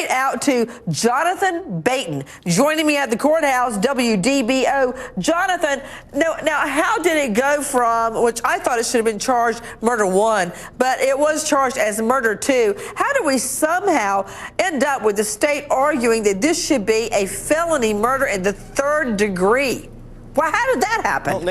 right, out to Jonathan Beaton, joining me at the courthouse, WDBO. Jonathan, now how did it go from, which I thought it should have been charged murder 1, but it was charged as murder 2. How did we somehow end up with the state arguing that this should be a felony murder in the 3rd degree? Well, how did that happen? Well,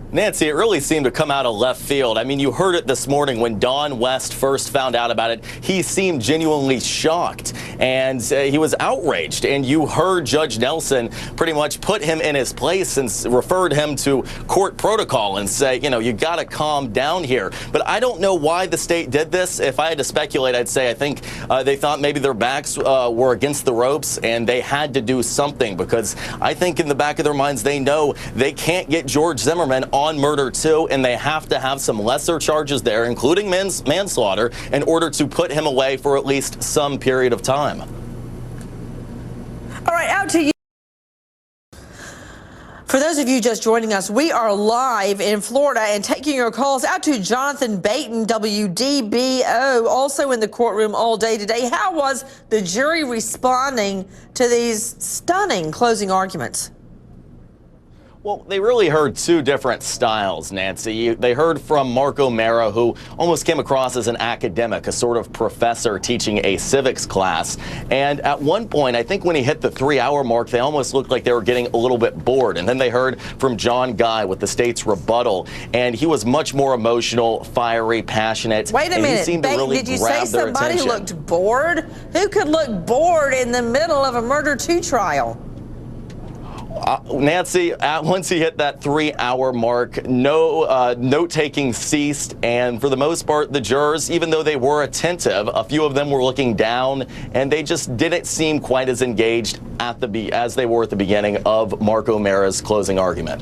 Nancy, it really seemed to come out of left field. I mean, you heard it this morning when Don West first found out about it. He seemed genuinely shocked, and he was outraged. And you heard Judge Nelson pretty much put him in his place and referred him to court protocol and say, you know, you got to calm down here. But I don't know why the state did this. If I had to speculate, I'd say I think they thought maybe their backs were against the ropes and they had to do something, because I think in the back of their minds they know they can't get George Zimmerman on murder 2, and they have to have some lesser charges there, including manslaughter, in order to put him away for at least some period of time. All right, out to you. For those of you just joining us, we are live in Florida and taking your calls. Out to Jonathan Beaton, WDBO, also in the courtroom all day today. How was the jury responding to these stunning closing arguments? Well, they really heard two different styles, Nancy. They heard from Mark O'Mara, who almost came across as an academic, a sort of professor teaching a civics class. And at one point, I think when he hit the 3-hour mark, they almost looked like they were getting a little bit bored. And then they heard from John Guy with the state's rebuttal. And he was much more emotional, fiery, passionate. Wait a minute, did you say somebody looked bored? Who could look bored in the middle of a murder 2 trial? Nancy, once he hit that 3-hour mark, no note-taking ceased, and for the most part, the jurors, even though they were attentive, a few of them were looking down, and they just didn't seem quite as engaged as they were at the beginning of Mark O'Mara's closing argument.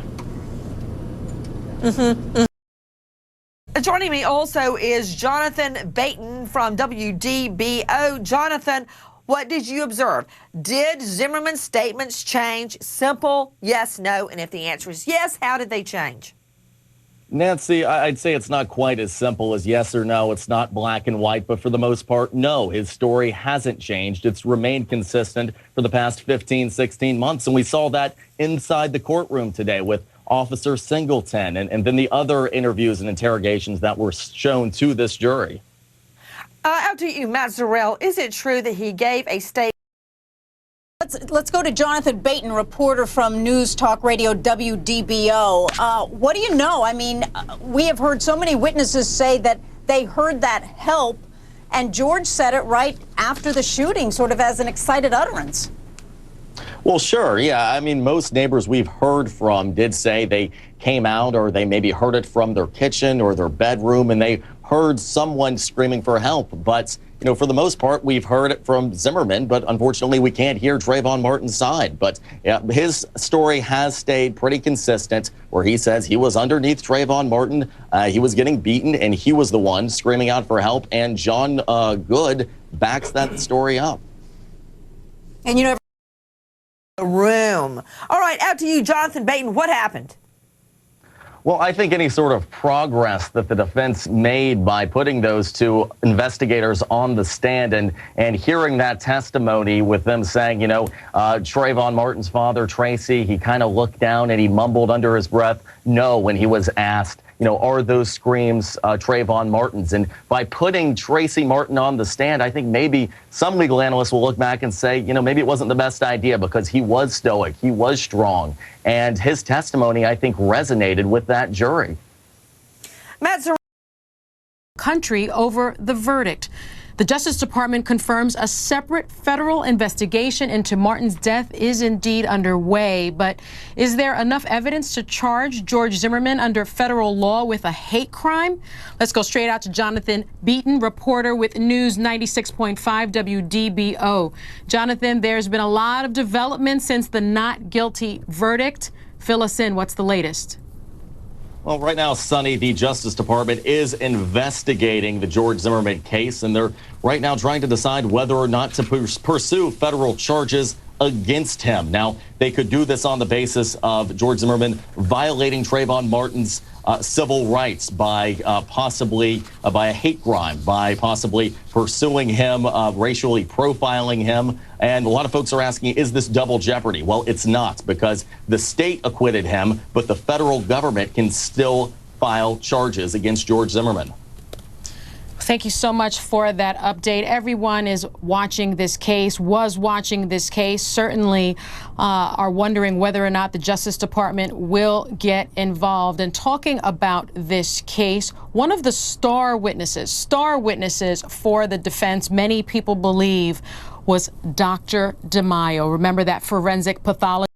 Joining me also is Jonathan Beaton from WDBO. Jonathan, what did you observe? Did Zimmerman's statements change? Simple, yes, no. And if the answer is yes, how did they change? Nancy, I'd say it's not quite as simple as yes or no. It's not black and white, but for the most part, no. His story hasn't changed. It's remained consistent for the past 15, 16 months. And we saw that inside the courtroom today with Officer Singleton and then the other interviews and interrogations that were shown to this jury. Out to you, Matt Zarrell. Is it true that he gave a statement? Let's go to Jonathan Beaton, reporter from News Talk Radio WDBO. What do you know? I mean, we have heard so many witnesses say that they heard that help, and George said it right after the shooting, sort of as an excited utterance. Well, sure. Yeah. I mean, most neighbors we've heard from did say they came out, or they maybe heard it from their kitchen or their bedroom, and they heard someone screaming for help. But, you know, for the most part, we've heard it from Zimmerman, but unfortunately we can't hear Trayvon Martin's side. But yeah, his story has stayed pretty consistent, where he says he was underneath Trayvon Martin, he was getting beaten, and he was the one screaming out for help. And John Good backs that story up. And, you know, room. All right, out to you, Jonathan Beaton. What happened? Well, I think any sort of progress that the defense made by putting those two investigators on the stand and hearing that testimony with them saying, you know, Trayvon Martin's father, Tracy, he kind of looked down and he mumbled under his breath, no, when he was asked, you know, are those screams Trayvon Martin's? And by putting Tracy Martin on the stand, I think maybe some legal analysts will look back and say, you know, maybe it wasn't the best idea, because he was stoic, he was strong, and his testimony, I think, resonated with that jury. Matt, country over the verdict. The Justice Department confirms a separate federal investigation into Martin's death is indeed underway. But is there enough evidence to charge George Zimmerman under federal law with a hate crime? Let's go straight out to Jonathan Beaton, reporter with News 96.5 WDBO. Jonathan, there's been a lot of development since the not guilty verdict. Fill us in. What's the latest? Well, right now, Sonny, the Justice Department is investigating the George Zimmerman case, and they're right now trying to decide whether or not to pursue federal charges against him. Now, they could do this on the basis of George Zimmerman violating Trayvon Martin's civil rights by possibly by a hate crime, by possibly pursuing him, racially profiling him. And a lot of folks are asking, is this double jeopardy? Well, it's not, because the state acquitted him, but the federal government can still file charges against George Zimmerman. Thank you so much for that update. Everyone is watching this case, was watching this case, certainly are wondering whether or not the Justice Department will get involved. And talking about this case, one of the star witnesses for the defense, many people believe, was Dr. DeMaio. Remember that forensic pathologist?